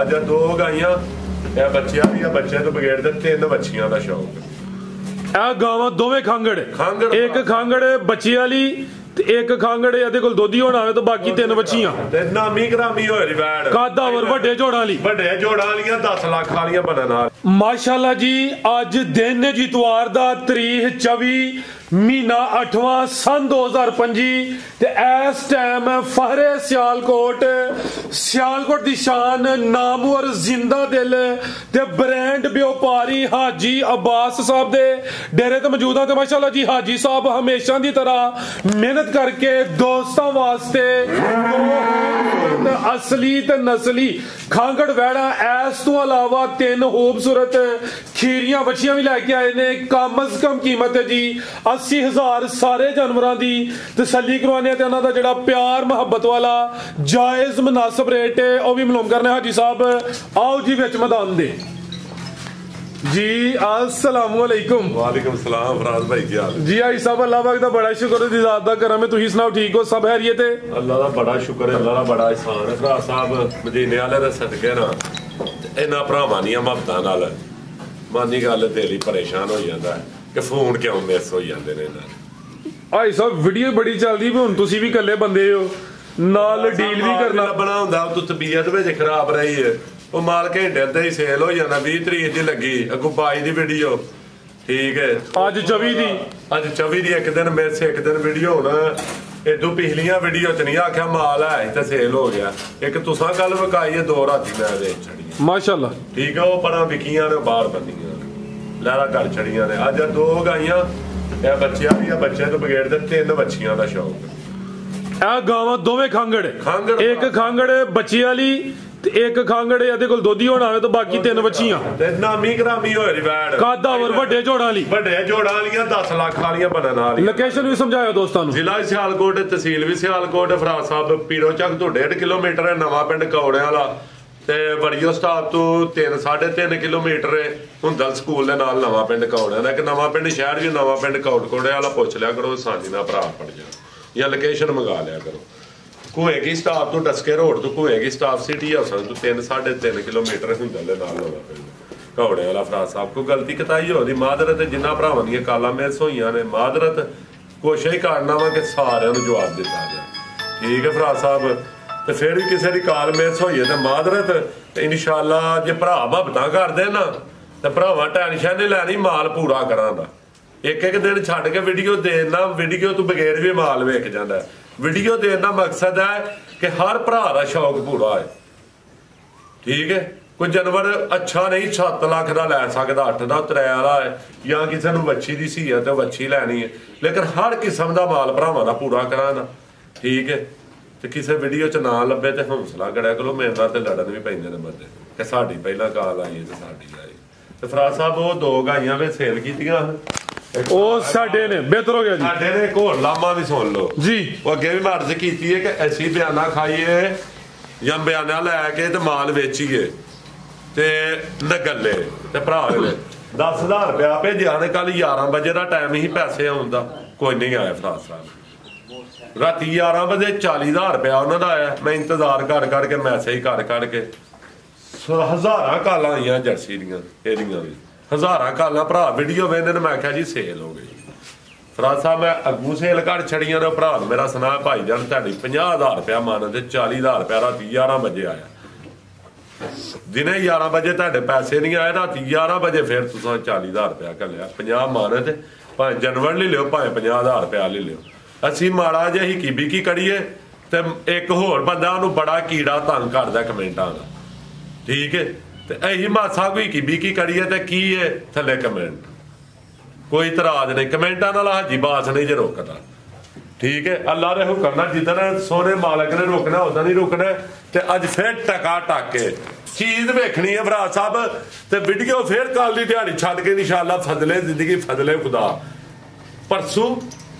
ਅੱਜ ਦੋ ਗਾਈਆਂ ਇਹ ਬੱਚਿਆਂ ਦੀਆਂ ਬੱਚੇ ਤੋਂ ਬਗੈਰ ਤੇ ਤਿੰਨ ਬੱਚੀਆਂ ਦਾ ਸ਼ੌਕ। ਇਹ ਗਾਵਾਂ ਦੋਵੇਂ ਖਾਂਗੜ ਇੱਕ ਖਾਂਗੜ ਬੱਚੀ ਵਾਲੀ ਤੇ ਇੱਕ ਖਾਂਗੜ ਇਹਦੇ ਕੋਲ ਦੋਧੀ ਹੋਣਾ ਹੋਵੇ ਤੇ ਬਾਕੀ ਤਿੰਨ ਬੱਚੀਆਂ ਤੇ ਨਾਮੀ ਗ੍ਰਾਮੀ ਹੋਏ ਰਿਵੈੜ ਕਾਦਾਵਰ ਵੱਡੇ ਜੋੜਾਂ ਵਾਲੀ ਵੱਡੇ ਜੋੜਾਂ ਵਾਲੀਆਂ 10 ਲੱਖ ਵਾਲੀਆਂ ਬਣਨ ਨਾਲ। ਮਾਸ਼ਾਅੱਲਾ ਜੀ ਅੱਜ ਦਿਨ ਹੈ ਜੀ ਇਤਵਾਰ ਦਾ ਤਰੀਕ 24 ਮਹੀਨਾ 8ਵਾਂ ਸਨ 2025 ਤੇ ਇਸ ਟਾਈਮ ਫਹਰੇ ਸਿਆਲਕੋਟ ਦੀ ਸ਼ਾਨ ਨਾਮਵਰ ਜ਼ਿੰਦਾ ਦਿਲ ਤੇ ਬ੍ਰਾਂਡ ਵਪਾਰੀ ਹਾਜੀ ਅਬਾਸ ਸਾਹਿਬ ਦੇ ਡੇਰੇ ਤੇ ਮੌਜੂਦ ਹਾਂ ਤੇ ਮਾਸ਼ਾਅੱਲਾ ਜੀ ਹਾਜੀ ਸਾਹਿਬ ਹਮੇਸ਼ਾ ਦੀ ਤਰ੍ਹਾਂ ਮਿਹਨਤ ਕਰਕੇ ਦੋਸਤਾਂ ਵਾਸਤੇ ਅਸਲੀ ਤੇ ਨਸਲੀ ਖਾਂਗੜ ਵੈੜਾ ਇਸ ਤੋਂ ਇਲਾਵਾ ਤਿੰਨ ਖੂਬਸੂਰਤ ਖੀਰੀਆਂ ਬੱਚੀਆਂ ਵੀ ਲੈ ਕੇ ਆਏ ਨੇ। ਕਮ ਅਜ਼ ਕਮ ਕੀਮਤ ਹੈ ਜੀ 80,000 ਸਾਰੇ ਜਾਨਵਰਾਂ ਦੀ ਤਸੱਲੀ ਕਰਵਾਉਣੇ ਤੇ ਉਹਨਾਂ ਦਾ ਜਿਹੜਾ ਪਿਆਰ ਮੁਹੱਬਤ ਵਾਲਾ ਜਾਇਜ਼ ਮੁਨਾਸਬ ਰੇਟ ਹੈ ਉਹ ਵੀ ਮਾਲੂਮ ਕਰਨਾ। ਹਾਜੀ ਸਾਹਿਬ ਆਓ ਜੀ ਵਿੱਚ ਮੈਦਾਨ ਦੇ जी अस्सलाम वालेकुम। वालेकुम सलाम फराज भाई क्या हाल जी आई साहब अल्लाह पाक दा बड़ा शुक्र है ज़ात दा करम है तुसी सुनाओ ठीक हो सब खैरियत है? अल्लाह दा बड़ा शुक्र है अल्लाह दा बड़ा एहसान है फराज साहब मदीने वाले दे सदके ना इन्हां भरावां दी मुहब्बतां नाल मानी गल दिल ही परेशान हो जांदा है कि फोन क्यों मिस हो जांदे ने इन्हां। आई साहब वीडियो बड़ी चलदी भी हुण तुसी भी इकल्ले बंदे हो नाल डील भी करना बना हुंदा तू तबीयत विच खराब रही है ਉਹ ਮਾਲ ਘੰਟੇ ਤੇ ਹੀ ਸੇਲ ਹੋ ਜਾਂਦਾ 20 ਤਰੀਕ ਦੀ ਲੱਗੀ ਅੱਗੋਂ 22 ਦੀ ਵੀਡੀਓ ਠੀਕ ਹੈ ਅੱਜ 24 ਦੀ ਇੱਕ ਦਿਨ ਮਿਸ ਇੱਕ ਦਿਨ ਵੀਡੀਓ ਹੋਣਾ ਇਦੋਂ ਪਿਛਲੀਆਂ ਵੀਡੀਓ ਚ ਨਹੀਂ ਆਖਿਆ ਮਾਲ ਹੈ ਤੇ ਸੇਲ ਹੋ ਗਿਆ ਇੱਕ ਤੁਸਾਂ ਕੱਲ ਵਿਕਾਈ ਹੈ 2 ਰਾਤੀ ਮੈਂ ਵੇਚ ਛੜੀ ਮਾਸ਼ਾਅੱਲਾ ਠੀਕ ਹੈ ਉਹ ਪਰਾਂ ਵਿਕੀਆਂ ਨੇ ਬਾਹਰ ਬੰਦੀਆਂ ਲਹਿਰਾ ਘਰ ਛੜੀਆਂ ਨੇ ਅੱਜ ਦੋ ਗਾਈਆਂ ਇਹ ਬੱਚਿਆਂ ਦੀਆਂ ਬੱਚੇ ਤੋਂ ਬਗੈਰ ਤੇ ਤਿੰਨ ਬੱਚੀਆਂ ਦਾ ਸ਼ੌਕ। ਇਹ ਗਾਵਾਂ ਦੋਵੇਂ ਖਾਂਗੜ ਇੱਕ ਖਾਂਗੜ ਬੱਚੀ ਵਾਲੀ ਤੇ ਇੱਕ ਖਾਂਗੜ ਇਹਦੇ ਕੋਲ ਦੋਧੀ ਹੋਣਾ ਹੋਵੇ ਤੇ ਬਾਕੀ ਤਿੰਨ ਬੱਚੀਆਂ ਤੇ ਨਾਮੀ ਗ੍ਰਾਮੀ ਹੋਏ ਰਿਵੈੜ ਕਾਦਾਵਰ ਵੱਡੇ ਜੋੜਾਂ ਵਾਲੀਆਂ 10 ਲੱਖ ਵਾਲੀਆਂ ਬਣਨ ਨਾਲ। ਲੋਕੇਸ਼ਨ ਵੀ ਸਮਝਾਇਓ ਦੋਸਤਾਂ ਨੂੰ। ਜ਼ਿਲ੍ਹਾ ਸਿਆਲਕੋਟ ਤਹਿਸੀਲ ਵੀ ਸਿਆਲਕੋਟ ਫਰਾਜ਼ ਸਾਹਿਬ ਪੀਰੋ ਚੱਕ ਤੋਂ 1.5 ਕਿਲੋਮੀਟਰ ਹੈ ਨਵਾਂ ਪਿੰਡ ਕੌੜਿਆਂ ਵਾਲਾ ਤੇ ਵੜੀਓ ਸਟਾਪ ਤੋਂ 3.5 ਕਿਲੋਮੀਟਰ ਹੈ ਹੁੰਦਲ ਸਕੂਲ ਦੇ ਨਾਲ ਨਵਾਂ ਪਿੰਡ ਕੌੜਿਆਂ ਦਾ ਇੱਕ ਨਵਾਂ ਪਿੰਡ ਸ਼ਹਿਰ ਵੀ ਨਵਾਂ ਪਿੰਡ ਕੌੜੇ ਵਾਲਾ ਪੁੱਛ ਲਿਆ ਕਰੋ ਸਾਂਝੀ ਨਾਲ ਭਰਾ ਪੜ ਜਾ ਜਾਂ ਲੋਕੇਸ਼ਨ ਮੰਗਾ ਲਿਆ ਕਰੋ। ਘੋਏਗੀ ਸਟਾਪ ਤੋਂ ਡਸਕੇ ਰੋਡ ਤੋਂ ਘੋਏਗੀ ਸਟਾਪ ਸਿਟੀ ਹਾਊਸ ਤੋਂ 3.5 ਕਿਲੋਮੀਟਰ ਹੁੰਦਲ ਦੇ ਨਾਲ ਨਵਾਂ ਪਿੰਡ ਕੌੜੇ ਵਾਲਾ। ਫਰਾਜ਼ ਸਾਹਿਬ ਕੋਈ ਗਲਤੀ ਕਤਾਈ ਹੋਦੀ ਮਾਦਰਤ ਜਿੰਨਾ ਭਰਾਵਾਂ ਦੀਆਂ ਕਾਲਾਂ ਮਿਸ ਹੋਈਆਂ ਨੇ ਮਾਦਰਤ ਕੋਸ਼ਿਸ਼ ਕਰਨਾ ਵਾ ਕਿ ਸਾਰਿਆਂ ਨੂੰ ਜਵਾਬ ਦਿੱਤਾ ਜਾਏ ਠੀਕ ਹੈ ਫਰਾਜ਼ ਸਾਹਿਬ ਤੇ ਫਿਰ ਵੀ ਕਿਸੇ ਦੀ ਕਾਲ ਮਿਸ ਹੋਈ ਹੈ ਤੇ ਮਾਦਰਤ ਤੇ ਇਨਸ਼ਾਅੱਲਾ ਜੇ ਭਰਾ ਮੁਹੱਬਤਾਂ ਕਰਦੇ ਨਾ ਤੇ ਭਰਾਵਾਂ ਟੈਨਸ਼ਨ ਨਹੀਂ ਲੈਣੀ ਮਾਲ ਪੂਰਾ ਕਰਾਂਗਾ ਇੱਕ ਦਿਨ ਛੱਡ ਕੇ ਵੀਡੀਓ ਦੇਣਾ ਵੀਡੀਓ ਤੋਂ ਬਗੈਰ ਵੀ ਮਾਲ ਵੇਖ ਜਾਂਦਾ। ਵੀਡੀਓ ਦੇਣ ਦਾ ਮਕਸਦ ਹੈ ਕਿ ਹਰ ਭਰਾ ਦਾ ਸ਼ੌਕ ਪੂਰਾ ਹੈ ਠੀਕ ਹੈ। ਕੋਈ ਜਾਨਵਰ ਅੱਛਾ ਨਹੀਂ 7 ਲੱਖ ਦਾ ਲੈ ਸਕਦਾ 8 ਦਾ ਤਰੇ ਵਾਲਾ ਹੈ ਜਾਂ ਕਿਸੇ ਨੂੰ ਵੱਛੀ ਦੀ ਸੀ ਹੈ ਤੇ ਵੱਛੀ ਲੈਣੀ ਹੈ ਲੇਕਿਨ ਹਰ ਕਿਸਮ ਦਾ ਮਾਲ ਭਰਾਵਾਂ ਦਾ ਪੂਰਾ ਕਰਾਂਗਾ ਠੀਕ ਹੈ। ਤੇ ਕਿਸੇ ਵੀਡੀਓ ਚ ਨਾ ਲੱਭੇ ਤੇ ਹੌਸਲਾ ਕਰਿਆ ਕਰੋ ਮੇਰੇ ਨਾਲ ਤੇ ਲੜਨ ਵੀ ਪੈਂਦੇ ਨੇ ਬੰਦੇ ਕਿ ਸਾਡੀ ਪਹਿਲਾਂ ਕਾਲ ਆਈ ਤੇ ਸਾਡੀ ਆਈ ਤੇ ਫਰਾਜ਼ ਸਾਹਿਬ ਉਹ 2 ਗਾਈਆਂ ਵੇ ਸੇਲ ਕੀਤੀਆਂ ਉਹ ਸਾਡੇ ਨੇ ਬਿਹਤਰ ਹੋ ਗਿਆ ਜੀ ਸਾਡੇ ਨੇ ਇੱਕ ਹੋਰ ਲਾਮਾ ਵੀ ਸੁਣ ਲਓ ਜੀ ਉਹ ਅੱਗੇ ਵੀ ਮੈਂ ਅਰਜ਼ ਕੀਤੀ ਹੈ ਕਿ ਅਸੀਂ ਬਿਆਨਾ ਖਾਈਏ ਜਾਂ ਬਿਆਨਾ ਲੈ ਕੇ ਤੇ ਮਾਲ ਵੇਚੀਏ ਤੇ ਨਗੱਲੇ ਤੇ ਭਰਾ ਨੇ 10,000 ਰੁਪਇਆ ਭੇਜਿਆ ਨੇ ਕੱਲ 11 ਵਜੇ ਦਾ ਟਾਈਮ ਹੀ ਪੈਸੇ ਆਉਂਦਾ ਕੋਈ ਨਹੀਂ ਆਇਆ ਫਰਾਜ਼ ਸਾਹਿਬ ਰਾਤੀ 11 ਵਜੇ 40,000 ਰੁਪਇਆ ਉਹਨਾਂ ਦਾ ਆਇਆ ਮੈਂ ਇੰਤਜ਼ਾਰ ਕਰ ਕੇ ਮੈਸੇਜ ਕਰ ਕੇ ਹਜ਼ਾਰਾਂ ਕਾਲਾਂ ਆਈਆਂ ਜਰਸੀ ਦੀਆਂ ਇਹਦੀਆਂ ਵੀ ਹਜ਼ਾਰਾਂ ਕਾਲਾਂ ਭਰਾ ਵੀਡੀਓ ਵੇਖਦੇ ਨੇ ਮੈਂ ਕਿਹਾ ਜੀ ਸੇਲ ਹੋ ਗਈ ਫਰਾਜ਼ ਸਾਹਿਬ ਮੈਂ ਅੱਗੂ ਸੇਲ ਘੜ ਛੜੀਆਂ ਨੇ ਭਰਾ ਮੇਰਾ ਸੁਣਾ ਭਾਈ ਜਾਨ ਤੁਹਾਡੀ 50,000 ਰੁਪਇਆ ਮੰਨ ਤੇ 40,000 ਰੁਪਇਆ ਰਾਤੀ 11 ਵਜੇ ਆਇਆ ਦਿਨੇ 11 ਵਜੇ ਤੁਹਾਡੇ ਪੈਸੇ ਨਹੀਂ ਆਏ ਰਾਤੀ 11 ਵਜੇ ਫਿਰ ਤੁਸੀਂ 40,000 ਰੁਪਇਆ ਘੱਲਿਆ 50 ਮੰਨ ਤੇ ਭਾਵੇਂ ਜਾਨਵਰ ਲੈ ਲਿਓ ਭਾਵੇਂ 50,000 ਰੁਪਇਆ ਲੈ ਲਿਓ ਅਸੀਂ ਮਾੜਾ ਜਿਹਾ ਹੀ ਕੀ ਕਰੀਏ ਤੇ ਇੱਕ ਹੋਰ ਬੰਦਾ ਉਹਨੂੰ ਬੜਾ ਕੀੜਾ ਤੰਗ ਕਰਦਾ ਕਮੈਂਟਾਂ ਦਾ ਠੀਕ ਹੈ ਤੇ ਇਹੀ ਮਾਸਾ ਕੋਈ ਕੀ ਕਰੀਏ ਤੇ ਕੀ ਹੈ ਥੱਲੇ ਕਮੈਂਟ ਕੋਈ ਇਤਰਾਜ਼ ਨਹੀਂ ਕਮੈਂਟਾਂ ਨਾਲ ਹਾਜੀ ਬਾਸ ਨਹੀਂ ਜੇ ਰੋਕਦਾ ਠੀਕ ਹੈ। ਅੱਲਾ ਦੇ ਹੁਕਮ ਨਾਲ ਜਿੱਦਣ ਸੋਹਣੇ ਮਾਲਕ ਨੇ ਰੋਕਣਾ ਉਦਾਂ ਨਹੀਂ ਰੁਕਣਾ ਤੇ ਅੱਜ ਫਿਰ ਟਕਾ ਟਾਕੇ ਚੀਜ਼ ਵੇਖਣੀ ਹੈ ਫਰਾਜ਼ ਸਾਹਿਬ ਤੇ ਵੀਡੀਓ ਫਿਰ ਕੱਲ ਦੀ ਦਿਹਾੜੀ ਛੱਡ ਕੇ ਇਨਸ਼ਾਅੱਲਾ ਫਜ਼ਲੇ ਜ਼ਿੰਦਗੀ ਫਜ਼ਲੇ ਖੁਦਾ ਪਰਸੋਂ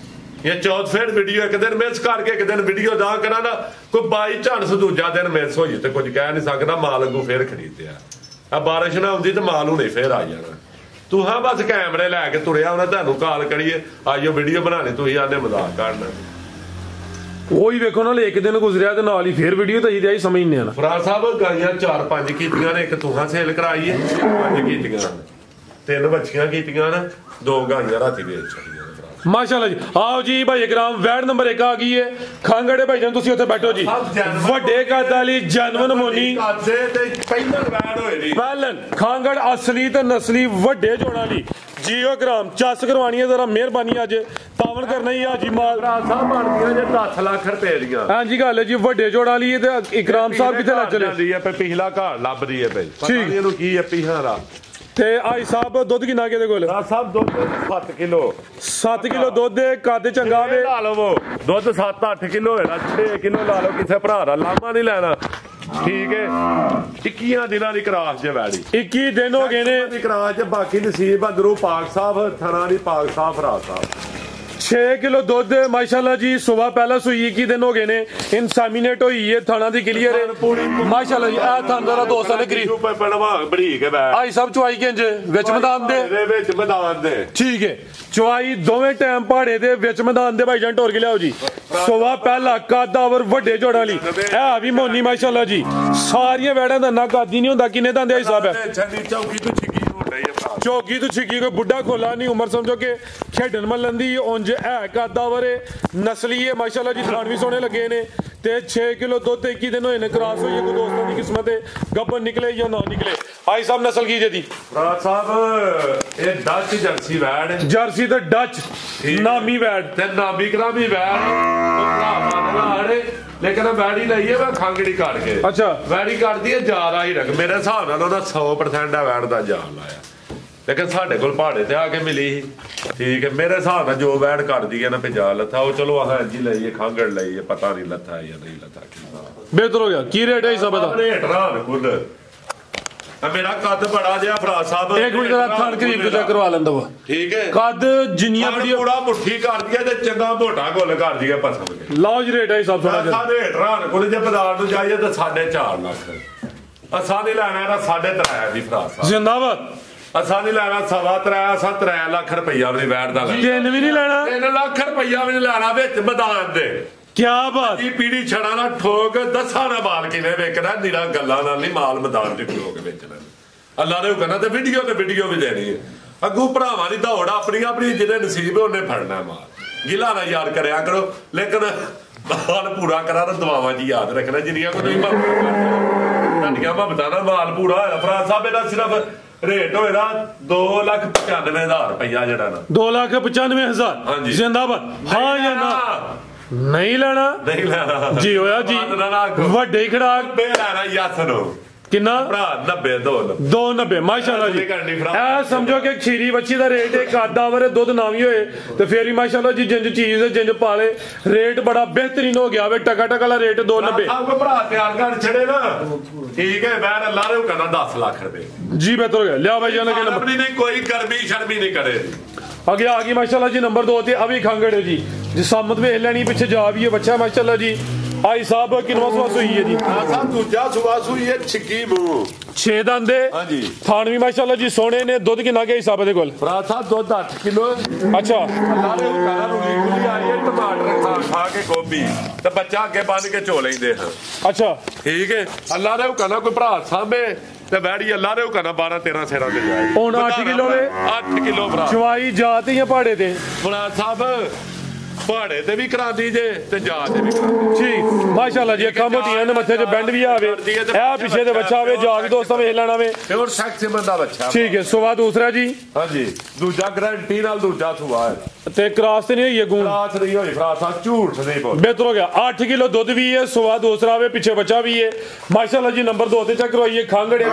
ਜਾਂ ਚੌਥ ਫਿਰ ਵੀਡੀਓ ਇੱਕ ਦਿਨ ਮਿਸ ਕਰਕੇ ਇੱਕ ਦਿਨ ਵੀਡੀਓ ਦਾ ਕਰਾਂ ਨਾ ਕੋਈ ਬਾਈ ਝਾਂਸ ਦੂਜਾ ਦਿਨ ਮਿਸ ਹੋ ਜੇ ਤੇ ਕੁਝ ਕਹਿ ਨਹੀਂ ਸਕਦਾ ਮਾਲ ਅੱਗੋਂ ਫਿਰ ਖਰੀਦਿਆ ਆ ਬਾਰਿਸ਼ ਨਾ ਹੁੰਦੀ ਤੇ ਮਾਲ ਹੁਣੇ ਫਿਰ ਆ ਜਾਣਾ ਤੂੰ ਹਾਂ ਬਸ ਕੈਮਰੇ ਲੈ ਕੇ ਤੁਰਿਆ ਉਹਨਾਂ ਤੁਹਾਨੂੰ ਕਾਲ ਕਰੀਏ ਆਇਓ ਵੀਡੀਓ ਬਣਾਣੀ ਤੁਸੀਂ ਆਨੇ ਮਜ਼ਾਕ ਕਰਨਾ ਉਹੀ ਵੇਖੋ ਨਾਲ ਇੱਕ ਦਿਨ ਗੁਜ਼ਰਿਆ ਤੇ ਨਾਲ ਹੀ ਫੇਰ ਵੀਡੀਓ ਤਾਂ ਇਹਦੀ ਆਈ ਸਮਝਨੇ ਆ ਨਾ ਫਰਾਰ ਸਾਹਿਬ ਗਾਈਆਂ 4-5 ਕੀਤੀਆਂ ਨੇ, ਇੱਕ ਤੂਹਾਂ ਸੇਲ ਕਰਾਈ ਹੈ, 5 ਕੀਤੀਆਂ, 3 ਬੱਚੀਆਂ ਕੀਤੀਆਂ ਨੇ, 2 ਗਾਈਆਂ ਰਾਤੀ ਵੇਚ ਛੱਡੀਆਂ। ਮਾਸ਼ਾਅੱਲਾ ਜੀ। ਆਓ ਜੀ ਭਾਈ ਇਕਰਾਮ, ਵੈੜ ਨੰਬਰ 1 ਆ ਗਈ ਹੈ ਖਾਂਗੜੇ ਭਾਈ ਜਾਨ, ਤੁਸੀਂ ਉੱਥੇ ਬੈਠੋ ਜੀ। ਵੱਡੇ ਕੱਦ ਵਾਲੀ ਜਨਮਨ ਮੋਨੀ ਪਹਿਲਨ ਖਾਂਗੜ ਅਸਲੀ ਤੇ ਨਸਲੀ ਵੱਡੇ ਜੋੜਾਂ ਲਈ ਜੀਓ ਇਕਰਾਮ ਚੱਸ ਕਰਵਾਣੀ ਹੈ, ਜਰਾ ਮਿਹਰਬਾਨੀ ਅੱਜ ਤਾਵਨ ਕਰਨਾ ਹੀ ਆ ਜੀ। ਮਾਲ ਸਾਹਿਬ ਬਣਦੀਆਂ ਜੇ 10 ਲੱਖ ਰੁਪਏ ਦੀਆਂ। ਹਾਂਜੀ ਗੱਲ ਹੈ ਜੀ, ਵੱਡੇ ਜੋੜਾਂ ਲਈ ਤੇ ਇਕਰਾਮ ਸਾਹਿਬ ਕਿੱਥੇ ਲੱਗ ਚਲੇ ਪਿਛਲਾ ਘਰ ਲੱਭਦੀ ਹੈ ਭਾਈ, ਠੀਕ ਇਹਨੂੰ ਕੀ ਹੈ ਪੀਹਾਰਾ। ਤੇ ਆਈ ਸਾਹਿਬ ਦੁੱਧ ਕਿੰਨਾ ਕਿਹਦੇ ਕੋਲ? ਸਾਹਿਬ ਦੁੱਧ 7 ਕਿਲੋ 7 ਕਿਲੋ ਦੁੱਧ, ਕੱਦ ਚੰਗਾ ਵੇ, ਲਾ ਲਵੋ ਦੁੱਧ 7-8 ਕਿਲੋ ਹੋਣਾ, 6 ਕਿਲੋ ਲਾ ਲਓ, ਕਿਸੇ ਭਰਾ ਦਾ ਲਾਮਾ ਨਹੀਂ ਲੈਣਾ। ਠੀਕ ਹੈ, 21 ਦਿਨਾਂ ਦੀ ਕਰਾਸ ਜੇ ਵੈੜੀ, 21 ਦਿਨ ਹੋ ਗਏ ਨੇ ਦੀ ਕਰਾਸ ਚ। ਬਾਕੀ ਨਸੀਬ ਅੰਦਰੋਂ ਪਾਕ ਸਾਹਿਬ, ਥਣਾ ਦੀ ਪਾਕ ਸਾਹਿਬ, ਫਰਾ ਸਾਹਿਬ। 6 ਕਿਲੋ ਦੁੱਧ ਮਾਸ਼ਾਅੱਲਾ ਜੀ। ਸੁਬह ਪਹਿਲਾ ਸੂਈ 21 ਦਿਨ ਹੋ ਗਏ ਨੇ, ਇਨਸਾਮੀਨੇਟ ਹੋਈ ਹੈ, ਥਾਣਾ ਦੀ ਕਲੀਅਰ ਹੈ ਮਾਸ਼ਾਅੱਲਾ ਜੀ। ਇਹ ਥਾਂ ਦਾ ਦੋਸਤਾਂ ਨੇ ਕਰੀਬ ਬਰੀਕ ਹੈ ਆਈ ਸਭ ਚੁਆਈ ਕਿੰਜ ਵਿੱਚ ਮੈਦਾਨ ਦੇ ਵਿੱਚ ਮੈਦਾਨ ਦੇ। ਠੀਕ ਹੈ, ਚੁਆਈ ਦੋਵੇਂ ਟਾਈਮ ਪਹਾੜੇ ਦੇ ਵਿੱਚ ਮੈਦਾਨ ਦੇ ਭਾਈਜਾਨ ਟੋਰ ਕੇ ਲਿਆਓ ਜੀ। ਸੁਬਹ ਪਹਿਲਾ ਕਾਦਾਵਰ ਵੱਡੇ ਜੋੜਾਂ ਲਈ ਇਹ ਵੀ ਮੋਨੀ ਮਾਸ਼ਾਅੱਲਾ ਜੀ। ਸਾਰੀਆਂ ਵੈੜਾਂ ਦਾ ਨਾ ਕਾਦੀ ਨਹੀਂ ਹੁੰਦਾ, ਕਿੰਨੇ ਦੰਦੇ ਆਈ ਸਾਹਿਬ ਹੈ? ਚੌਕੀ ਤੋਂ ਛਿੱਕੀ ਕੋਈ ਬੁੱਢਾ ਖੋਲਾ ਨਹੀਂ, ਉਮਰ ਸਮਝੋ ਕਿ ਖੇਡਣ ਮੱਲਣ ਦੀ ਉਂਝ ਹੈ ਕਾਦਾਵਰ ਨਸਲੀ ਹੈ ਮਾਸ਼ਾਅੱਲਾ ਜੀ। ਖਾਣ ਵੀ ਸੋਹਣੇ ਲੱਗੇ ਨੇ ਤੇ 6 ਕਿਲੋ ਦੁੱਧ 21 ਦਿਨ ਹੋਏ ਨੇ, ਕਰਾਸ ਹੋਈ ਹੈ। ਕੋਈ ਦੋਸਤਾਂ ਦੀ ਕਿਸਮਤ ਹੈ ਗੱਬਰ ਨਿਕਲੇ ਜਾਂ ਨਾ ਨਿਕਲੇ। ਆਈ ਸਾਹਿਬ ਨਸਲ ਕੀ ਜੇ ਦੀ? ਰਾਜ ਸਾਹਿਬ ਇਹ ਡੱਚ ਜਰਸੀ ਵੈੜ, ਜਰਸੀ ਤੇ ਡੱਚ ਨਾਮੀ ਵੈੜ ਤੇ ਨਾਮੀ ਕਰਾਮੀ ਵੈੜ ਲੇਕਿਨ ਵੈੜੀ ਲਈ ਹੈ ਮੈਂ ਖਾਂਗੜੀ ਕੱਢ ਕੇ। ਅੱਛਾ, ਵੈੜੀ ਕੱਢਦੀ ਹੈ ਜ਼ਿਆਦਾ ਹੀ ਰੱਖ, ਮੇਰੇ ਹਿਸਾਬ ਨਾਲ ਉਹਦਾ 100% ਹੈ ਵੈੜ ਦਾ ਜਾਨ ਲਾਇਆ, ਲੇਕਿਨ ਸਾਡੇ ਕੋਲ ਪਹਾੜੇ ਤੇ ਆ ਕੇ ਮਿਲੀ ਸੀ। ਠੀਕ ਹੈ, ਮੇਰੇ ਹਿਸਾਬ ਨਾਲ ਜੋ ਵੈੜ ਕੱਢਦੀ ਹੈ ਨਾ ਪੰਜਾ ਲੱਥਾ, ਉਹ ਚਲੋ ਆਹ ਜੀ ਲਈਏ ਖਾਂਗੜ ਲਈਏ, ਪਤਾ ਨਹੀਂ ਲੱਥਾ ਜਾਂ ਨਹੀਂ ਲੱਥਾ। ਬਿਹਤਰ ਹੋ ਗਿਆ। ਕੀ ਰੇਟ ਹੈ ਸਭ ਦਾ? ਰੇਟ ਰਾਨ ਕੁੱਲ ਮੇਰਾ ਕੱਦ ਬੜਾ ਜਿਹਾ ਫਰਾ ਸਾਹਿਬ, ਇੱਕ ਮਿੰਟ ਦਾ ਥਾਣ ਕਰੀਬ ਤੋਂ ਚੈੱਕ ਕਰਵਾ ਲੈਂਦਾ ਵਾ। ਠੀਕ ਹੈ, ਕੱਦ ਜਿੰਨੀਆਂ ਵੀਡੀਓ ਪੂਰਾ ਮੁੱਠੀ ਕਰਦੀ ਹੈ ਤੇ ਚੰਗਾ ਮੋਟਾ ਗੁੱਲ ਕਰਦੀ ਹੈ ਪਸੰਦ ਕੇ। ਲਓ ਜੀ ਰੇਟ ਹੈ ਸਭ ਥੋੜਾ ਜਿਹਾ ਰੇਟ ਰਾਨ ਕੁੱਲ ਜੇ ਬਾਜ਼ਾਰ ਨੂੰ ਜਾਈਏ ਤਾਂ 4.5 ਲੱਖ। ਅਸਾਂ ਨਹੀਂ ਲੈਣਾ ਇਹਦਾ 3.5 ਦੀ ਫਰਾ ਸਾਹਿਬ ਜ਼ਿੰਦਾਬਾਦ। ਅਸਾਂ ਨਹੀਂ ਲੈਣਾ 3.25, ਅਸਾਂ 3 ਲੱਖ ਰੁਪਈਆ ਵੀ ਵੈਟ ਦਾ ਲੈਣਾ। 3 ਵੀ ਨਹੀਂ ਲੈਣਾ, 3 ਲੱਖ ਰੁਪਈਆ ਵੀ ਨਹੀਂ ਲੈਣਾ ਵਿੱਚ ਮੈਦਾਨ ਦੇ। ਕਿਆ ਬਾਤ। ਇਹ ਪੀੜੀ ਛੜਾ ਨਾ ਠੋਕ ਦੱਸਾਂ ਨਾ ਮਾਲ ਕਿਵੇਂ ਵੇਚਣਾ, ਨਿਰਾ ਗੱਲਾਂ ਨਾਲ ਨਹੀਂ, ਮਾਲ ਮੈਦਾਨ ਚ ਠੋਕ ਵੇਚਣਾ। ਅੱਲਾ ਨੇ ਕਹਿੰਦਾ ਤੇ ਵੀਡੀਓ ਵੀ ਦੇਣੀ ਹੈ। ਅੱਗੂ ਭਰਾਵਾਂ ਦੀ ਦੌੜ ਆਪਣੀ ਆਪਣੀ, ਜਿਹਦੇ ਨਸੀਬ ਉਹਨੇ ਫੜਨਾ ਮਾਲ। ਗਿਲਾ ਨਾ ਯਾਦ ਕਰਿਆ ਕਰੋ, ਲੇਕਿਨ ਮਾਲ ਪੂਰਾ ਕਰਾ ਤਾਂ ਦੁਆਵਾਂ ਜੀ ਯਾਦ ਰੱਖਣਾ ਜਿੰਨੀਆਂ ਕੋਈ ਤੁਹਾਡੀਆਂ ਮੁਹੱਬਤਾਂ ਦਾ ਮਾਲ ਪੂਰਾ ਹੋਇਆ। ਫਰਾਜ਼ ਸਾਹਿਬ ਇਹਦਾ ਸਿਰਫ ਰੇਟ ਹੋਏਗਾ 2,95,000 ਰੁਪਇਆ ਜਿਹੜਾ ਨਾ 2,95,000। ਹਾਂਜੀ ਜ਼ਿੰਦਾਬਾਦ। ਹਾਂ ਜਾਂ ਨਾ? ਨਹੀਂ ਲੈਣਾ, ਨਹੀਂ ਲੈਣਾ ਜੀ ਹੋਇਆ ਜੀ। ਵੱਡੇ ਖੜਾਕ ਲੈਣਾ ਯਸ ਨੂੰ ਕਿੰਨਾ ਭਰਾ 90 290 ਮਾਸ਼ਾਅੱਲਾ ਜੀ। ਇਹ ਸਮਝੋ ਕਿ ਖੀਰੀ ਬੱਚੀ ਦਾ ਰੇਟ ਇੱਕ ਆਦਾਵਰ ਦੁੱਧ ਨਾ ਵੀ ਹੋਏ ਤੇ ਫੇਰ ਵੀ ਮਾਸ਼ਾਅੱਲਾ ਜੀ ਜਿੰਜ ਚੀਜ਼ ਜਿੰਜ ਪਾਲੇ ਰੇਟ ਬੜਾ ਬਿਹਤਰੀਨ ਹੋ ਗਿਆ ਵੇ। ਟਕਾ ਵਾਲਾ ਰੇਟ 290। ਸਭ ਕੋ ਭਰਾ ਤਿਆਰ ਕਰ ਛੜੇ ਨਾ। ਠੀਕ ਹੈ, ਮੈਂ ਅੱਲਾ ਨੇ ਕਹਿੰਦਾ 10 ਲੱਖ ਰੁਪਏ ਜੀ। ਬਿਹਤਰ ਹੋ ਗਿਆ। ਲਿਆ ਭਾਈ ਜਾਨ ਅਗੇ ਨੰਬਰ ਨਹੀਂ, ਕੋਈ ਗਰਮੀ ਸ਼ਰਮੀ ਨਹੀਂ ਕਰੇ। अगे आ गई माशाल्लाह जी नंबर 2 ते अभी खांगड़ है जी जिसामत में लेनी पीछे जा भी है बच्चा माशाल्लाह जी। आई साहब किनवा सुवास हुई है जी? साहब दूजा सुवास हुई है छिकी मुंह 6 दंदे। हां जी थान भी माशाल्लाह जी सोने ने दुध किना के हिसाब दे कोल? भरा साहब दुध 8 किलो। अच्छा अल्लाह ने हुक्म रुली खुली आई है टमाटर खा के गोभी ते बच्चा आगे बन के चो लेंदे हैं। अच्छा ठीक है, अल्लाह ने हुक्म कोई भरा साहबे ਤੇ ਵੈੜੀ ਅੱਲਾ ਨੇ ਉਹ ਕਰਨਾ 12-13 ਸੇਰਾਂ ਤੇ ਜਾਏ। ਹੁਣ 8 ਕਿਲੋ ਵੇ 8 ਕਿਲੋ ਭਰਾ ਚਵਾਈ ਜਾਤੀ ਜਾਂ ਪਹਾੜੇ ਤੇ? ਬਣਾ ਸਾਹਿਬ ਪਹਾੜੇ ਤੇ ਵੀ ਕਰਾਂਦੀ ਜੇ ਤੇ ਜਾ ਤੇ ਵੀ ਕਰਾਂਦੀ। ਠੀਕ ਮਾਸ਼ਾਅੱਲਾ ਜੀ। ਅੱਖਾਂ ਮੋਟੀਆਂ ਨੇ ਮੱਥੇ 'ਚ ਬੈਂਡ ਵੀ ਆਵੇ ਇਹ ਪਿੱਛੇ ਤੇ ਬੱਚਾ ਆਵੇ ਜਾ ਕੇ ਦੋਸਤਾਂ ਵੇਖ ਲੈਣਾ ਵੇ। ਪਿਓਰ ਸੈਕਸੀਮਨ ਦਾ ਬੱਚਾ। ਠੀਕ ਹੈ। ਸੁਵਾ ਦੂਸਰਾ ਜੀ? ਹਾਂਜੀ ਦੂਜਾ ਗਾਰੰਟੀ ਨਾਲ ਦੂਜਾ ਸੁਵਾ ਹੈ ਤੇ ਕ੍ਰਾਸ ਤੇ ਨਹੀਂ ਹੋਈ ਗੂੰ? ਕ੍ਰਾਸ ਨਹੀਂ ਹੋਈ ਭਰਾ ਸਾਹਿਬ ਝੂਠ ਨਹੀਂ ਬੋਲ। ਬਿਹਤਰ ਹੋ ਗਿਆ। 8 ਕਿਲੋ ਦੁੱਧ ਵੀ ਹੈ ਸੁਵਾ ਦੂਸਰਾ ਵੇ ਪਿੱਛੇ ਬੱਚਾ ਵੀ ਹੈ ਮਾਸ਼ਾਅੱਲਾ ਜੀ। ਨੰਬਰ 2 ਤੇ ਚੈੱਕ ਕਰਵਾਈਏ ਖਾਂਗੜੇ ਵੀ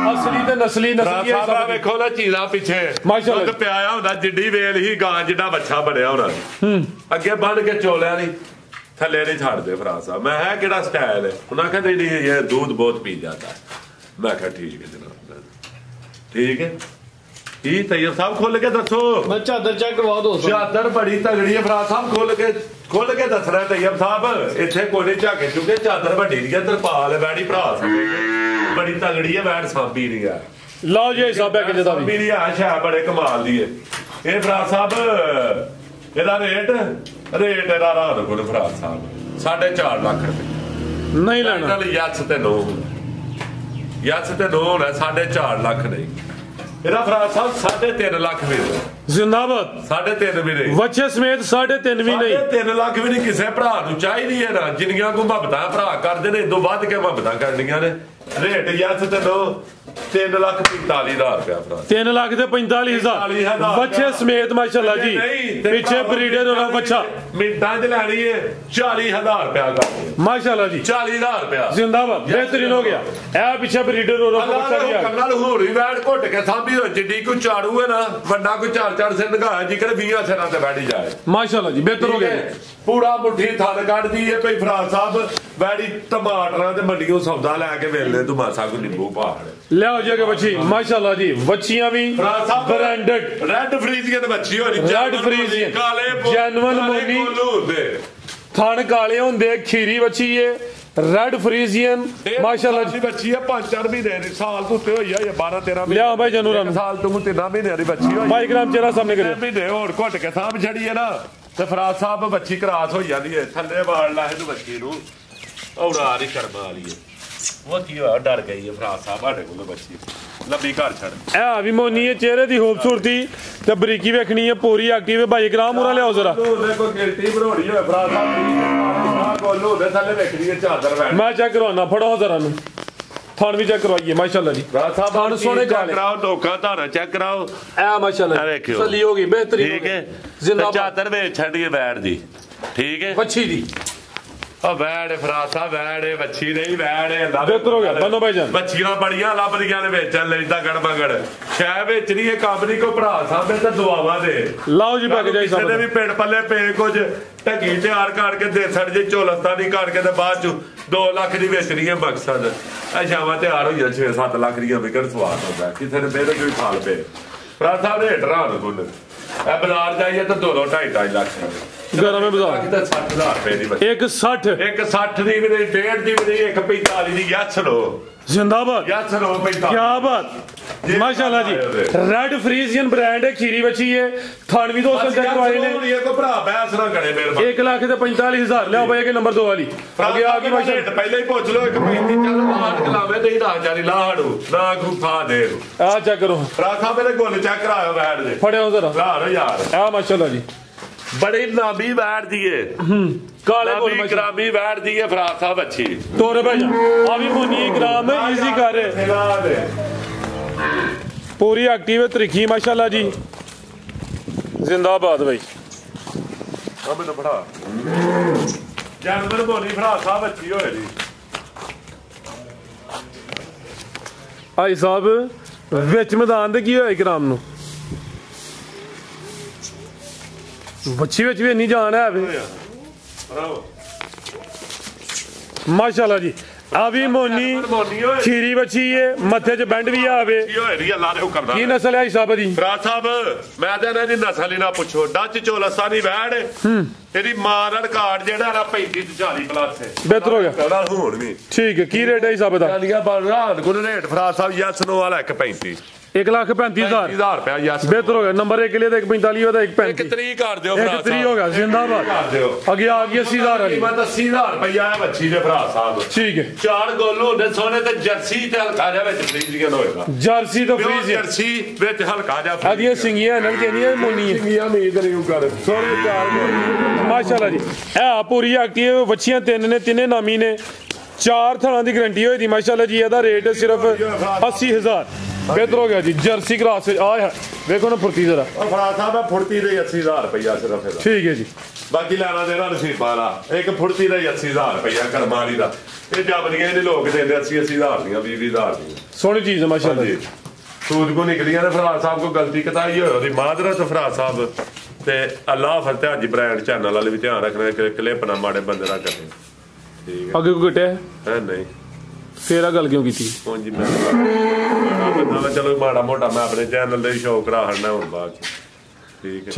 ਅਸਲੀ ਤੇ ਨਸਲੀ ਨਸਲੀ ਹੈ। ਵੇਖੋ ਨਾ ਚੀਜ਼ਾਂ ਪਿੱਛੇ ਮਾਸ਼ਾਅੱਲਾ ਪਿਆਇਆ ਹੁੰਦਾ ਜਿੱਡੀ ਵੇਲ ਹੀ ਗਾਂ ਜਿੱਡਾ ਬੱਚਾ ਬਣਿਆ ਹੋਣਾ ਅੱਗੇ ਬਣ ਕੇ ਚੋਲਿਆ ਨਹੀਂ ਥੱਲੇ ਨਹੀਂ ਛੱਡਦੇ ਭਰਾ ਸਾਹਿਬ। ਮੈਂ ਹੈ ਕਿਹੜਾ ਸਟਾਈਲ ਹੈ? ਉਹਨਾਂ ਕਹਿੰਦੇ ਨਹੀਂ ਇਹ दूध बहुत पी जाता है। मैं कहा ठीक है जनाब ठीक है। ਕੀ ਤੈਯਬ ਸਾਹਿਬ ਖੋਲ ਕੇ ਦੱਸੋ। ਮੈਂ ਚਾਦਰ ਚੈੱਕ ਕਰਵਾ ਦੋ। ਚਾਦਰ ਬੜੀ ਤਗੜੀ ਹੈ ਭਰਾ ਸਾਹਿਬ ਖੋਲ ਕੇ ਦੱਸਣਾ ਤੈਯਬ ਸਾਹਿਬ। ਇੱਥੇ ਕੋਨੇ ਝਾਕੇ ਚੁੱਕੇ ਚਾਦਰ ਵੱਡੀ ਦੀ ਹੈ ਤਰਪਾਲ ਬੈੜੀ ਭਰਾ ਸਾਹਿਬ ਬੜੀ ਤਗੜੀ ਹੈ ਵੈਟ ਸਾਂਭੀ ਦੀ ਹੈ। ਲਓ ਜੀ ਹਿਸਾਬ ਹੈ ਕਿੰਨੇ ਦਾ ਵੀ ਦੀ ਆਸ਼ਾ ਬੜੇ ਕਮਾਲ ਦੀ ਹੈ ਇਹ ਭਰਾ ਸਾਹਿਬ। ਇਹਦਾ ਰੇਟ ਰੇਟ ਇਹਦਾ ਰਾਤ ਕੋਲ ਫਰਾਦ ਸਾਹਿਬ 4.5 ਲੱਖ ਰੁਪਏ ਨਹੀਂ ਲੈਣਾ ਯਸ ਤੇ ਨੋ ਯਸ ਤੇ ਨੋ ਹੋਣਾ 4.5 ਲੱਖ ਨਹੀਂ ਇਹਦਾ ਫਰਾਦ ਸਾਹਿਬ 3.5 ਲੱਖ ਵੀ ਨਹੀਂ ਜ਼ਿੰਦਾਬਾਦ 3.5 ਵੀ ਨਹੀਂ ਬੱਚੇ ਸਮੇਤ 3.5 ਵੀ ਨਹੀਂ 3 ਲੱਖ ਵੀ ਨਹੀਂ ਕਿਸੇ ਭਰਾ ਨੂੰ ਚਾਹੀਦੀ ਹੈ ਨਾ ਜਿੰਨੀਆਂ ਕੋ ਮੁਹੱਬਤਾਂ ਭਰਾ ਕਰਦੇ ਨੇ ਇਦੋਂ ਵੱਧ ਕੇ ਮੁਹੱਬਤਾਂ ਕਰਨੀਆਂ ਨੇ ਰੇਟ ਯਸ ਤੇ ਨੋ 3,45,000 ਰੁਪਇਆ ਭਰਾ 3 ਲੱਖ ਤੇ 45,000 ਬੱਚੇ ਸਮੇਤ ਮਾਸ਼ਾਅੱਲਾ ਜੀ ਪਿੱਛੇ ਬਰੀਡਰ ਹੋਣਾ ਬੱਚਾ ਮਿੰਟਾਂ 'ਚ ਲੈਣੀ ਹੈ 40,000 ਰੁਪਇਆ ਕਰਦੇ ਮਾਸ਼ਾਅੱਲਾ ਜੀ 40,000 ਰੁਪਇਆ ਜ਼ਿੰਦਾਬਾਦ ਬਿਹਤਰੀਨ ਹੋ ਗਿਆ ਇਹ ਪਿੱਛੇ ਬਰੀਡਰ ਹੋਣਾ ਬੱਚਾ ਵੀ ਆ ਕੰਨਾਂ ਨੂੰ ਹੋਰ ਵੀ ਬੈਠ ਘੁੱਟ ਕੇ ਸਾਂਭੀ ਹੋ ਜਿੱਡੀ ਕੋਈ ਝਾੜੂ ਹੈ ਨਾ ਵੱਡਾ ਕੋਈ 4-4 ਸਿਰ ਨਗਾਇਆ ਜੀ ਕਰ 20 ਸਿਰਾਂ ਤੇ ਬੈਠੀ ਜਾਏ ਮਾਸ਼ਾਅੱਲਾ ਜੀ ਬਿਹਤਰ ਹੋ ਗਿਆ ਪੂਰਾ ਮੁੱਠੀ ਥੱਲ ਕੱਢਦੀ ਹੈ ਭਈ ਫਰਾਦ ਸਾਹਿਬ ਵੈੜੀ ਟਮਾਟਰਾਂ ਤੇ ਮੰਡੀਆਂ ਸੌਦਾ ਲੈ ਕੇ ਵੇਲੇ ਤੂੰ ਮਾਸਾ ਕੋ ਨਿੰਬੂ ਪਹਾੜ ਲਿਆਓ ਜੀ ਬੱਚੀ ਮਾਸ਼ਾਅੱਲਾ ਜੀ ਬੱਚੀਆਂ ਵੀ ਬ੍ਰਾਂਡਡ ਰੈੱਡ ਫਰੀਜ਼ੀਅਨ ਬੱਚੀ ਹੋਣੀ ਰੈੱਡ ਫਰੀਜ਼ੀਅਨ ਕਾਲੇ ਜੈਨੂਅਨ ਮੋਨੀ ਥਣ ਕਾਲੇ ਹੁੰਦੇ ਖੀਰੀ ਬੱਚੀ ਏ ਰੈੱਡ ਫਰੀਜ਼ੀਅਨ ਮਾਸ਼ਾਅੱਲਾ ਜੀ ਬੱਚੀ ਹੈ 5-4 ਮਹੀਨੇ ਦੀ ਸਾਲ ਤੋਂ ਉੱਤੇ ਹੋਈ ਆ 12-13 ਮਹੀਨੇ ਲਿਆ ਭਾਈ ਜਨੂਰਨ ਸਾਲ ਤੋਂ 3 ਮਹੀਨੇ ਦੀ ਬੱਚੀ ਹੋਈ ਭਾਈ ਗ੍ਰਾਮ ਚਿਹਰਾ ਸਾਹਮਣੇ ਕਰੇ ਮਹੀਨੇ ਹੋਰ ਘੁੱਟ ਕੇ ਸਾਂਭ ਛੜੀ ਹੈ ਨਾ ਤੇ ਫਰਾਦ ਸਾਹਿਬ ਬੱਚੀ ਕਰਾਸ ਹੋ ਜਾਂਦੀ ਹੈ ਥੱਲੇ ਵਾਲ ਲਾ ਇਹਨੂੰ ਬੱਚੀ ਨੂੰ ਔੜਾ ਨਹੀਂ ਕਰਮਾ ਵਾਲੀ ਹੈ ਉਹ ਕੀ ਹੋਇਆ ਡਰ ਗਈ ਹੈ ਫਰਾਦ ਸਾਹਿਬ ਸਾਡੇ ਕੋਲ ਬੱਚੀ ਲੰਬੀ ਘਰ ਛੱਡ ਇਹ ਵੀ ਮੋਨੀ ਹੈ ਚਿਹਰੇ ਦੀ ਖੂਬਸੂਰਤੀ ਤੇ ਬਰੀਕੀ ਵੇਖਣੀ ਹੈ ਪੂਰੀ ਐਕਟਿਵ ਹੈ ਭਾਈ ਗ੍ਰਾਮ ਮੂਰਾ ਲਿਆਓ ਜ਼ਰਾ ਕੋਈ ਗਿਲਟੀ ਬਣਾਉਣੀ ਹੋਏ ਫਰਾਦ ਸਾਹਿਬ ਕੋਲੋਂ ਦੇ ਥੱਲੇ ਵੇਖਣੀ ਹੈ ਚਾਦਰ ਬੈਠ ਮੈਂ ਚੈੱਕ ਕਰਵਾਉਣਾ ਫੜੋ ਜ਼ਰਾ ਨੂੰ ਥਣ ਵੀ ਚੈੱਕ ਕਰਵਾਈਏ ਮਾਸ਼ਾਅੱਲਾ ਜੀ ਫਰਾਦ ਸਾਹਿਬ ਥਣ ਸੋਹਣੇ ਚੈੱਕ ਕਰਾਓ ਲੋਕਾਂ ਧਾਰਾ ਚੈੱਕ ਕਰਾਓ ਇਹ ਮਾਸ਼ਾਅੱਲਾ ਵੇਖਿਓ ਸਲੀ ਹੋ ਗਈ ਬਿਹਤਰੀਨ ਠੀਕ ਹੈ ਜ਼ਿੰਦਾਬਾਦ ਚਾਦਰ ਵੇਚ ਛੱਡੀਏ ਬੈਠ ਦੀ ਠੀਕ ਹੈ ਬੱਚੀ ਦੀ ਆ ਵੈੜ ਫਰਾਦ ਸਾਹਿਬ ਵੈੜ ਬੱਚੀ ਨਹੀਂ ਵੈੜ ਬਿਹਤਰ ਹੋ ਗਿਆ ਬੰਨੋ ਭਾਈ ਜਾਨ ਬੱਚੀਆਂ ਬੜੀਆਂ ਲੱਭਦੀਆਂ ਨੇ ਵੇਚਣ ਲਈ ਤਾਂ ਗੜਬਗੜ ਸ਼ੈ ਵੇਚਣੀ ਇਹ ਕੰਮ ਨਹੀਂ ਕੋ ਭਰਾ ਸਾਹਮਣੇ ਤਾਂ ਦੁਆਵਾਂ ਦੇ ਲਾਓ ਜੀ ਬੈਗ ਜਾਈ ਕਿਸੇ ਨੇ ਵੀ ਪਿੰਡ ਪੱਲੇ ਪਏ ਕੁਝ ਢੱਗੀ ਤਿਆਰ ਕਰਕੇ ਦੇ ਸੜ ਜੇ ਝੋਲਸਤਾਨੀ ਕਰਕੇ ਤੇ ਬਾਅਦ ਚ 2 ਲੱਖ ਦੀ ਵੇਚਣੀ ਹੈ ਮਕਸਦ ਇਹ ਸ਼ਾਮਾਂ ਤਿਆਰ ਹੋ ਜਾਂ 6-7 ਲੱਖ ਦੀਆਂ ਵਿਕਣ ਸਵਾਦ ਹੁੰਦਾ ਕਿਸੇ ਨੇ ਬੇਦ ਕੋਈ ਖਾਲ ਪਏ ਭਰਾ ਸਾਹਿਬ ਰੇਟ ਰਾਤ ਕੋਲ ਇਹ ਬਾਜ਼ਾਰ ਜਾਈਏ ਤਾਂ 2-2.5 ਲੱਖ ਗਰਮ ਹੈ ਬਾਜ਼ਾਰ ਕਿਤੇ 60,000 ਰੁਪਏ ਦੀ ਬੱਚੀ ਇੱਕ 60 ਇੱਕ 60 ਦੀ ਵੀ ਨਹੀਂ 1.5 ਦੀ ਵੀ ਨਹੀਂ ਇੱਕ 45 ਦੀ ਯਸ ਲੋ ਜ਼ਿੰਦਾਬਾਦ ਯਸ ਲੋ 45 ਕੀ ਬਾਤ ਮਾਸ਼ਾਅੱਲਾ ਜੀ ਰੈਡ ਫਰੀਜ਼ੀਅਨ ਬ੍ਰਾਂਡ ਹੈ ਖੀਰੀ ਬੱਚੀ ਹੈ ਥਣ ਵੀ ਦੋਸਤਾਂ ਚੈੱਕ ਕਰਵਾਏ ਨੇ ਇਹ ਕੋ ਭਰਾ ਬੈਸ ਨਾ ਕਰੇ ਮੇਰੇ 1 ਲੱਖ ਤੇ 45,000 ਲਿਆਓ ਭਾਈ ਕਿ ਨੰਬਰ 2 ਵਾਲੀ ਅੱਗੇ ਆ ਗਈ ਮਾਸ਼ਾਅੱਲਾ ਪਹਿਲਾਂ ਹੀ ਪੁੱਛ ਲਓ ਇੱਕ 35 ਚੱਲ ਮਾਰ ਕਲਾਵੇ ਤੇ ਹੀ ਰਾਜ ਜਾਰੀ ਲਾੜੂ ਨਾ ਕੋ ਖਾ ਦੇ ਆ ਚੈੱਕ ਕਰੋ ਰਾਖਾ ਮੇਰੇ ਗੋਲ ਚੈੱਕ ਕਰਾਇਓ ਬੈਠ ਦੇ ਫੜਿਓ ਜ਼ਰਾ ਲਾੜ ਯਾਰ ਆ ਮਾਸ਼ਾਅੱਲਾ ਜੀ ਬੜੀ ਨਾਮੀ ਬੈਠ ਦੀਏ ਕਾਲੇ ਗੋਲ ਨਾਮੀ ਗ੍ਰਾਮੀ ਬੈਠ ਦੀਏ ਫਰਾਦ ਸਾਹਿਬ ਅੱਛੀ ਤੋਰੇ ਭਾਈ ਆ ਵੀ ਮੋਨੀ ਗ੍ਰਾਮ ਈਜ਼ੀ ਕਰ पूरी एक्टिव है तरीकी माशाल्लाह जी जिंदाबाद भाई ਮੈਨੂੰ ਫੜਾ ਜਾਨਵਰ ਬੋਲੀ ਫਰਾ ਸਾਹਿਬ ਅੱਛੀ ਹੋਏ ਜੀ ਭਾਈ ਸਾਹਿਬ ਵਿੱਚ ਮੈਦਾਨ ਦੇ ਕੀ ਹੋਇਆ ਇਕਰਾਮ ਨੂੰ ਬੱਚੀ ਵਿੱਚ ਵੀ ਨਹੀਂ ਜਾਣ ਹੈ ਵੇ ਮਾਸ਼ਾਅੱਲਾ ਜੀ ਆ ਵੀ ਮੋਨੀ ਖੀਰੀ ਬੱਚੀ ਏ ਮੱਥੇ 'ਚ ਬੈਂਡ ਵੀ ਆਵੇ ਕੀ ਨਸਲ ਹੈ ਸਾਹਿਬ ਦੀ ਫਰਾਦ ਸਾਹਿਬ ਮੈਂ ਤਾਂ ਇਹਨਾਂ ਦੀ ਨਸਲ ਹੀ ਨਾ ਪੁੱਛੋ ਡੱਚ ਚੋਲਸਤਾਨੀ ਵੈੜ ਇਹਦੀ ਮਾਂ ਦਾ ਰਿਕਾਰਡ ਜਿਹੜਾ ਨਾ 35 ਤੋਂ 40 ਪਲੱਸ ਹੈ ਬਿਹਤਰ ਹੋ ਗਿਆ ਹੁਣ ਵੀ ਠੀਕ ਹੈ ਕੀ ਰੇਟ ਹੈ ਸਾਹਿਬ ਦਾ ਗੁਣ ਰੇਟ ਫਰਾਦ ਸਾਹਿਬ ਯਸ ਨੋ ਵਾਲਾ 1.35 1,35,000 ਰੁਪਇਆ ਯਸ ਬਿਹਤਰ ਹੋ ਗਿਆ ਨੰਬਰ 1 ਲਈ ਤਾਂ 1.45 ਉਹਦਾ 1.35 ਇੱਕ ਤਰੀਕ ਕਰ ਦਿਓ ਇੱਕ ਤਰੀਕ ਹੋ ਗਿਆ ਜਿੰਦਾਬਾਦ ਕਰ ਦਿਓ ਅੱਗੇ ਆ ਗਈ 80,000 ਵਾਲੀ ਮੈਂ 80,000 ਰੁਪਇਆ ਹੈ ਬੱਚੀ ਦੇ ਫਰਾਦ ਸਾਹਿਬ ਠੀਕ ਹੈ 4 ਗੋਲ ਹੁੰਦੇ ਸੋਨੇ ਤੇ ਜਰਸੀ ਤੇ ਹਲਕਾ ਜਿਹਾ ਵਿੱਚ ਫਰੀਜ਼ੀਅਨ ਹੋਏਗਾ ਜਰਸੀ ਤੋਂ ਫਰੀਜ਼ੀਅਨ ਜਰਸੀ ਵਿੱਚ ਹਲਕਾ ਜਿਹਾ ਆਦੀਆਂ ਸਿੰਗੀਆਂ ਇਹਨਾਂ ਕਹਿੰਦੀਆਂ ਮੋਨੀ ਸਿੰਗੀਆਂ ਨਹੀਂ ਇਧਰ ਯੂ ਕਰ ਸੋਨੇ 4 ਗੋਲ ਮਾਸ਼ਾਅੱਲਾ ਜੀ ਇਹ ਪੂਰੀ ਐਕਟਿਵ ਬੱਚੀਆਂ ਤਿੰਨ ਨੇ ਤਿੰਨੇ ਨਾਮੀ ਨੇ 4 ਥਣਾਂ ਦੀ ਗਾਰੰਟੀ ਹੋਈ ਦੀ ਮਾਸ਼ਾਅੱਲਾ ਜੀ ਇਹਦਾ ਰੇਟ ਸਿਰਫ 80,000 ਬਿਹਤਰ ਹੋ ਗਿਆ ਜੀ ਜਰਸੀ ਕਰਾਸ ਆ ਵੇਖੋ ਨਾ ਫੁਰਤੀ ਜ਼ਰਾ ਫਰਾਦ ਸਾਹਿਬ ਫੁਰਤੀ ਦੇ 80,000 ਰੁਪਇਆ ਸਿਰਫ ਇਹਦਾ ਠੀਕ ਹੈ ਜੀ ਬਾਕੀ ਲੈਣਾ ਦੇਣਾ ਨਸੀਬਾਂ ਦਾ ਇੱਕ ਫੁਰਤੀ ਦਾ 80,000 ਰੁਪਇਆ ਕਰਮਾਲੀ ਦਾ ਇਹ ਜਬਲੀਆਂ ਨੇ ਲੋਕ ਦਿੰਦੇ 80,000 ਦੀਆਂ 20,000 ਦੀਆਂ ਸੋਹਣੀ ਚੀਜ਼ ਹੈ ਮਾਸ਼ਾਅੱਲਾ ਜੀ ਸੂਦ ਕੋ ਨਿਕਲੀਆਂ ਨੇ ਫਰਾਦ ਸਾਹਿਬ ਕੋ ਗਲਤੀ ਕਤਾਈ ਹੋਈ ਉਹਦੀ ਮਾਦਰਤ ਫਰਾਦ ਸਾਹਿਬ ਤੇ ਅੱਲਾਹ ਫਤਿਹ ਹਾਜੀ ਬ੍ਰਾਂਡ ਚੈਨਲ ਵਾਲੇ ਵੀ ਧਿਆਨ ਰੱਖਣਾ ਕਿ ਕਲਿੱਪ ਨਾ ਮਾੜੇ ਬੰਦੇ ਨਾ ਕਰਨੇ ਠੀਕ ਹੈ ਅੱਗੇ ਕੋ ਘਟਿਆ ਹੈ ਨਹੀਂ ਫੇਰ ਆ ਗੱਲ ਕਿਉਂ ਕੀਤੀ ਹਾਂਜੀ ਮੈਂ ਚਲੋ ਮਾੜਾ ਮੋਟਾ ਮੈਂ ਆਪਣੇ ਚੈਨਲ ਦੇ ਸ਼ੌਕ ਕਰਾ ਹੜਨਾ ਹੁਣ ਬਾਅਦ ਚ ਠੀਕ ਹੈ